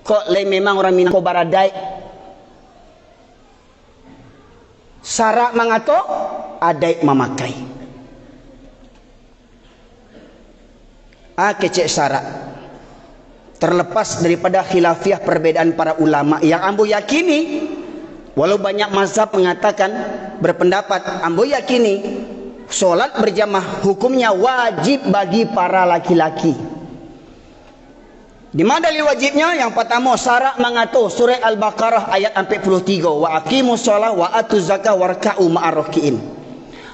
Kok lain memang orang Minang ko baradai. Syarat mangato adai memakai. Kecek syarat. Terlepas daripada khilafiah perbedaan para ulama yang ambo yakini, walau banyak mazhab mengatakan berpendapat, ambo yakini solat berjamaah hukumnya wajib bagi para laki-laki. Di mana dalil wajibnya? Yang pertama, syarat mengatur surah Al-Baqarah ayat 43, wa aqimus shalah wa atuz zakah warka'u ma'ar rakiin.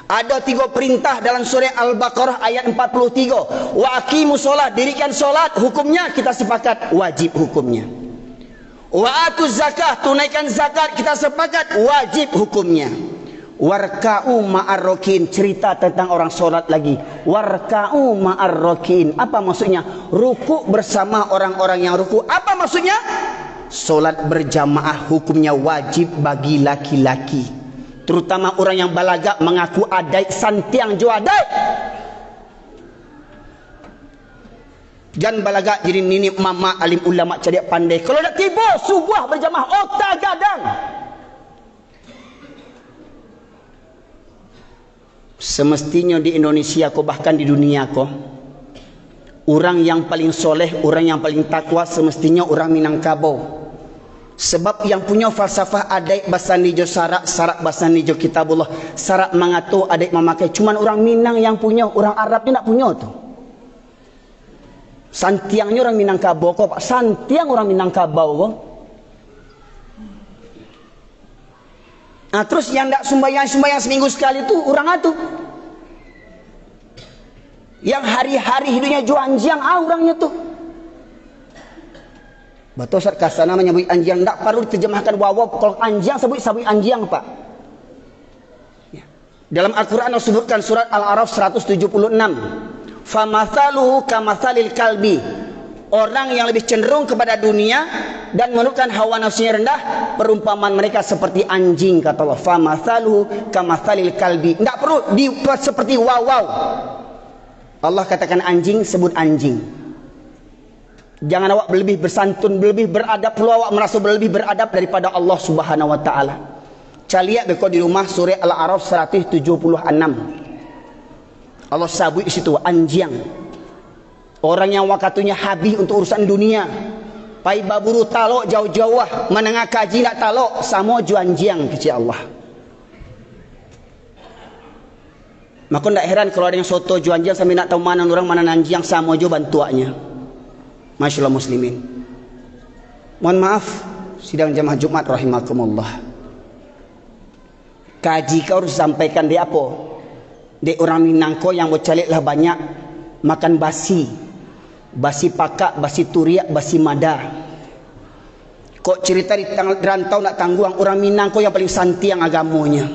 Ada 3 perintah dalam surah Al-Baqarah ayat 43. Wa aqimus shalah, dirikan solat, hukumnya kita sepakat wajib hukumnya. Wa atuz zakah, tunaikan zakat, kita sepakat wajib hukumnya. Warka'u ma'ar rakiin, cerita tentang orang solat lagi. Warka'u ma'ar rakiin, apa maksudnya? Ruku bersama orang-orang yang ruku. Apa maksudnya? Solat berjamaah hukumnya wajib bagi laki-laki, terutama orang yang balaga mengaku adai santiang jo adai. Jangan balaga jadi nini mama alim ulama cerdik pandai. Kalau nak tiba subuh berjamaah otak gadang. Semestinya di Indonesia ko, bahkan di dunia ko, orang yang paling soleh, orang yang paling takwa semestinya orang Minangkabau. Sebab yang punya falsafah adai bahasa nijo syarat, syarat bahasa nijo kitabullah, syarat mengatur adai memakai, cuman orang Minang yang punya, orang Arab ni nak punya tu. Santiangnya orang Minangkabau ko, Pak. Santiang orang Minangkabau ko. Nah, terus yang tak sembahyang seminggu sekali tu orang tu. Yang hari-hari hidupnya jual anjing, orangnya tu. Betul Ustaz kasana menyebut anjing, tak perlu diterjemahkan wawaw. Kalau anjing sebut anjing, Pak. Ya. Dalam Al-Quran disebutkan surat Al-A'raf 176. Famathaluhu kamathalil kalbi. Orang yang lebih cenderung kepada dunia dan menurutkan hawa nafsunya rendah, perumpamaan mereka seperti anjing, kata Allah. Famathaluhu kamathalil kalbi. Tidak perlu dibuat seperti wawaw. Allah katakan anjing, sebut anjing. Jangan awak lebih bersantun, lebih beradab, perlu awak merasa lebih beradab daripada Allah Subhanahu wa taala. Caliak beko di rumah surah Al-A'raf 176. Allah sabut di situ anjing. Orang yang wakatunya habis untuk urusan dunia. Pai baburu talok jauh-jauh, menengah kaji nak talok, sama juanjiang kecil Allah. Maka tak heran kalau ada yang soto juanjiang sampai nak tahu mana orang mana nanjiang, sama jo bantuannya. Masyaallah muslimin. Mohon maaf, sidang jamaah Jumat rahimakumullah. Kaji kau harus sampaikan dia apa? Dia orang Minangko yang bercalik lah banyak makan basi. Basi pakak, basi turiak, basi mada. Kok cerita di rantau nak tangguang orang Minang kok yang paling santiang agamanya.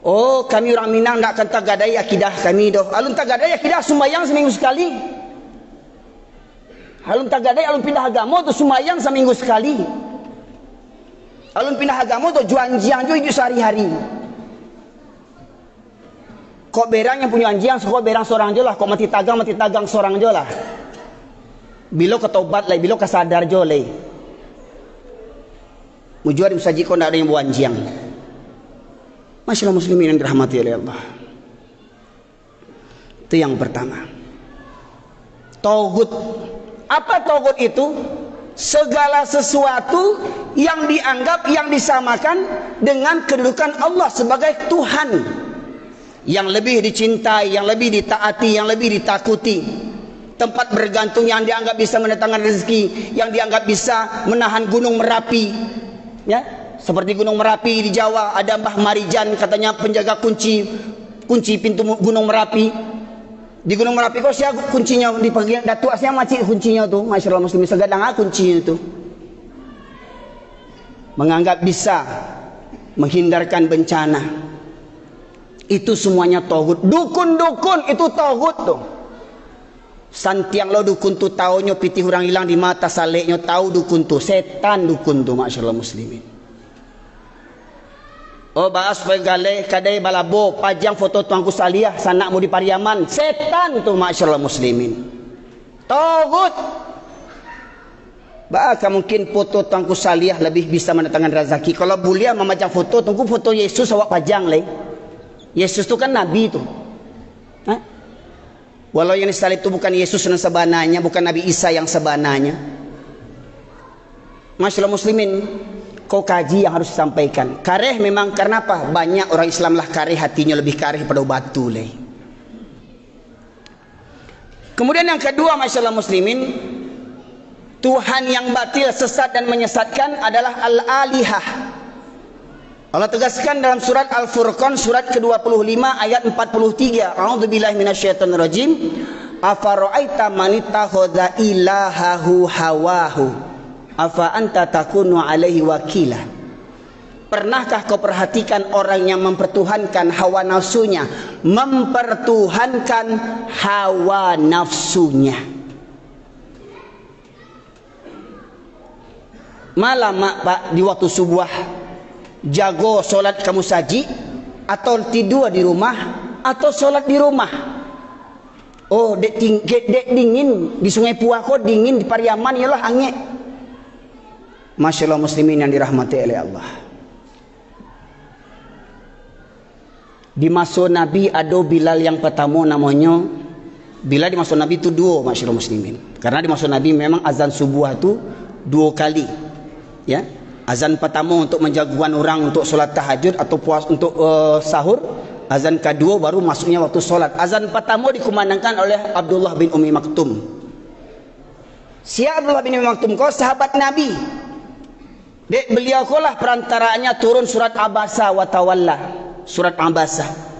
Oh, kami orang Minang nak akan tagadai akidah kami doh. Alun tagadai akidah sembahyang seminggu sekali. Alun tagadai alun pindah agama tu sembahyang seminggu sekali. Alun pindah agama tu juanjiang jo hidup sehari-hari. Kok berang yang punya anjing, kok berang seorang je lah. Kok mati tagang seorang je lah. Bila ketobat lah, bila kesadar je lah. Mujur musaji kau nak ada yang buat anjing. Masyaallah muslimin yang dirahmati oleh Allah. Itu yang pertama. Tauhid. Apa tauhid itu? Segala sesuatu yang dianggap, yang disamakan dengan kedudukan Allah sebagai Tuhan. Yang lebih dicintai, yang lebih ditaati, yang lebih ditakuti. Tempat bergantung yang dianggap bisa mendatangkan rezeki, yang dianggap bisa menahan gunung Merapi. Ya, seperti gunung Merapi di Jawa ada Mbah Marijan, katanya penjaga kunci pintu gunung Merapi. Di gunung Merapi kok siapa kuncinya di bagian Datuk Asia macam kuncinya tu. Masyaallah muslimin segadang kuncinya tu. Menganggap bisa menghindarkan bencana. Itu semuanya tauhid. Dukun-dukun itu tauhid tu. Santiang lo dukun tu taunya pitih orang hilang di mata saleknya, tahu dukun tu. Setan dukun tu, masyaallah muslimin. Oh bahas pegale kadai balabo pajang foto tuanku Saliyah sanak mau di Pariaman. Setan tu, masyaallah muslimin. Tauhid. Bahkan mungkin foto Tuanku Salih lebih bisa mendatangkan rezeki. Kalau boleh memajang foto, tunggu foto Yesus awak pajang leh. Yesus tu kan Nabi tu. Ha? Walau yang disalib itu bukan Yesus yang sebenarnya, bukan Nabi Isa yang sebenarnya. Masyaallah muslimin, kau kaji yang harus disampaikan. Kareh memang karena apa? Banyak orang Islam lah kareh hatinya lebih kareh pada batu leh. Kemudian yang kedua masyaallah muslimin, Tuhan yang batil, sesat dan menyesatkan adalah al-alihah. Allah tegaskan dalam surat Al-Furqan surat ke-25 ayat 43. A'udzubillahi minasyaitonir rajim. Afara'aita man ittakhadha ilahahu hawahu afa anta takunu alaihi wakila. Pernahkah kau perhatikan orang yang mempertuhankan hawa nafsunya, mempertuhankan hawa nafsunya? Malam pak di waktu subuh jago solat kamu saji atau tidur di rumah atau solat di rumah. Oh dek dingin di Sungai Puako, dingin di Pariaman ialah angin. Masyaallah muslimin yang dirahmati oleh Allah. Di masa Nabi ada Bilal yang pertama namanya Bilal. Di masa Nabi itu dua masyaallah muslimin. Karena di masa Nabi memang azan subuh itu 2 kali. Ya, azan pertama untuk menjagukan orang untuk solat tahajud atau puas untuk sahur. Azan kedua baru masuknya waktu solat. Azan pertama dikumandangkan oleh Abdullah bin Ummi Maktum. Si Abdullah bin Ummi Maktum kau sahabat Nabi. Dek beliau kau lah perantaranya turun surat Abasa wa Tawalla. Surat Abasa.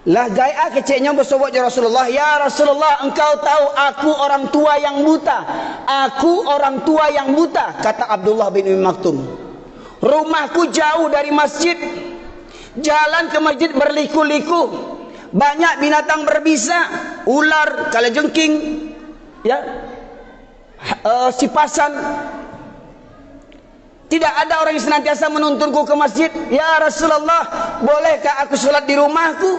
Lah gaya kecilnya bersobat ya Rasulullah. Ya Rasulullah, engkau tahu aku orang tua yang buta. Aku orang tua yang buta, kata Abdullah bin Ummi Maktum. Rumahku jauh dari masjid. Jalan ke masjid berliku-liku. Banyak binatang berbisa, ular, kalajengking, ya, sipasan. Tidak ada orang yang senantiasa menuntunku ke masjid. Ya Rasulullah, bolehkah aku sholat di rumahku?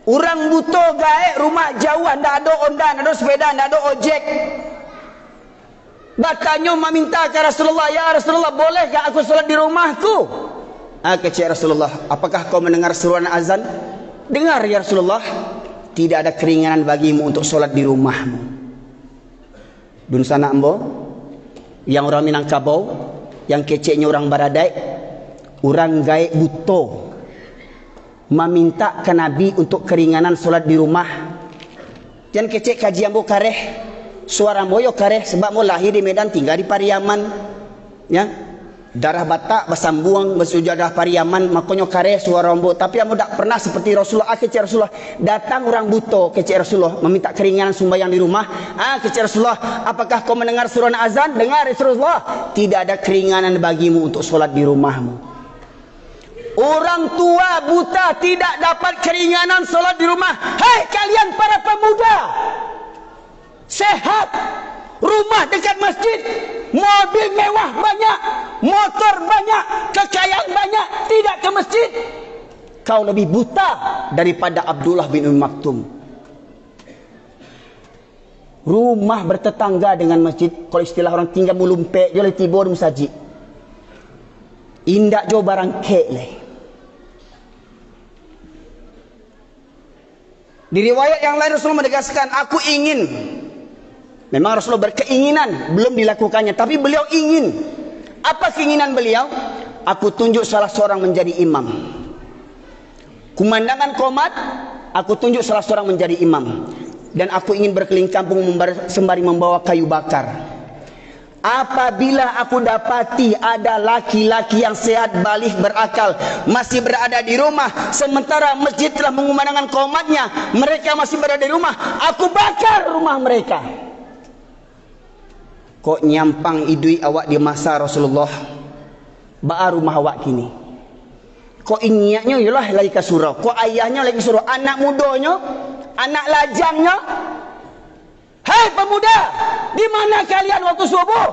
Orang buta gaek rumah jauh, ndak ada onda, ndak ada sepeda, ndak ada ojek. Batanya meminta ke Rasulullah, ya Rasulullah, bolehkah aku sholat di rumahku? Kata Rasulullah, apakah kau mendengar seruan azan? Dengar ya Rasulullah. Tidak ada keringanan bagimu untuk sholat di rumahmu. Dun sana ambo, yang orang Minangkabau, yang keceknya orang Baradai, orang gaek buta, meminta ke Nabi untuk keringanan solat di rumah. Jangan kecek kajian bo kareh, suara boyo kareh sebab mo lahir di Medan tinggal di Pariaman, ya. Darah Batak bersambung bersujadah Pariaman, makanya kareh suara bo. Tapi amo tak pernah seperti Rasulullah. Kecek Rasulullah datang orang buta kecek Rasulullah meminta keringanan sembahyang di rumah. Kecek Rasulullah, apakah kau mendengar suara azan? Dengar Rasulullah. Tidak ada keringanan bagimu untuk solat di rumahmu. Orang tua buta tidak dapat keringanan solat di rumah. Hei kalian para pemuda, sehat, rumah dekat masjid, mobil mewah banyak, motor banyak, kekayaan banyak, tidak ke masjid. Kau lebih buta daripada Abdullah bin Ummi Maktum. Rumah bertetangga dengan masjid. Kalau istilah orang tinggal mulumpe, dia boleh tiba di masjid. Indak jo barang kek leh. Di riwayat yang lain Rasulullah menegaskan, aku ingin. Memang Rasulullah berkeinginan, belum dilakukannya, tapi beliau ingin. Apa keinginan beliau? Aku tunjuk salah seorang menjadi imam. Kumandangan qomat, aku tunjuk salah seorang menjadi imam. Dan aku ingin berkeliling kampung sembari membawa kayu bakar. Apabila aku dapati ada laki-laki yang sehat, balik, berakal, masih berada di rumah, sementara masjid telah mengumandangkan qomatnya, mereka masih berada di rumah, aku bakar rumah mereka. Kok nyampang idui awak di masa Rasulullah, baru rumah awak kini. Kok ingatnya ialah lagi ke surau, kok ayahnya lagi surau, anak mudanya, anak lajangnya. Hei pemuda, di mana kalian waktu subuh?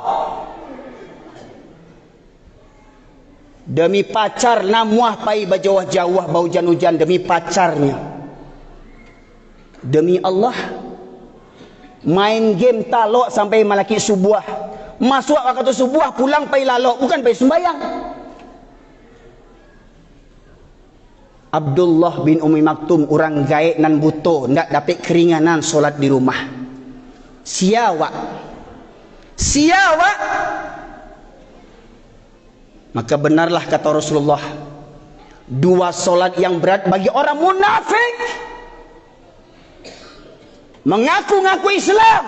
Demi pacar namuah pai bajawah-jawah bau hujan demi pacarnya. Demi Allah, Main game talok sampai malaki subuh. Masuk waktu subuh, pulang pai lalok, bukan pai sembayang. Abdullah bin Umi Maktum, orang gaib nan buto, ndak dapat keringanan solat di rumah. Siawak. Maka benarlah kata Rasulullah, dua solat yang berat bagi orang munafik. Mengaku-ngaku Islam,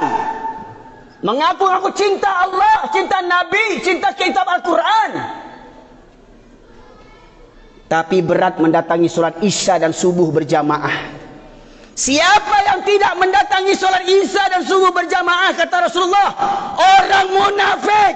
mengaku-ngaku cinta Allah, cinta Nabi, cinta kitab Al-Quran, tapi berat mendatangi solat Isya dan subuh berjamaah. Siapa yang tidak mendatangi solat Isya dan subuh berjamaah, kata Rasulullah, orang munafik.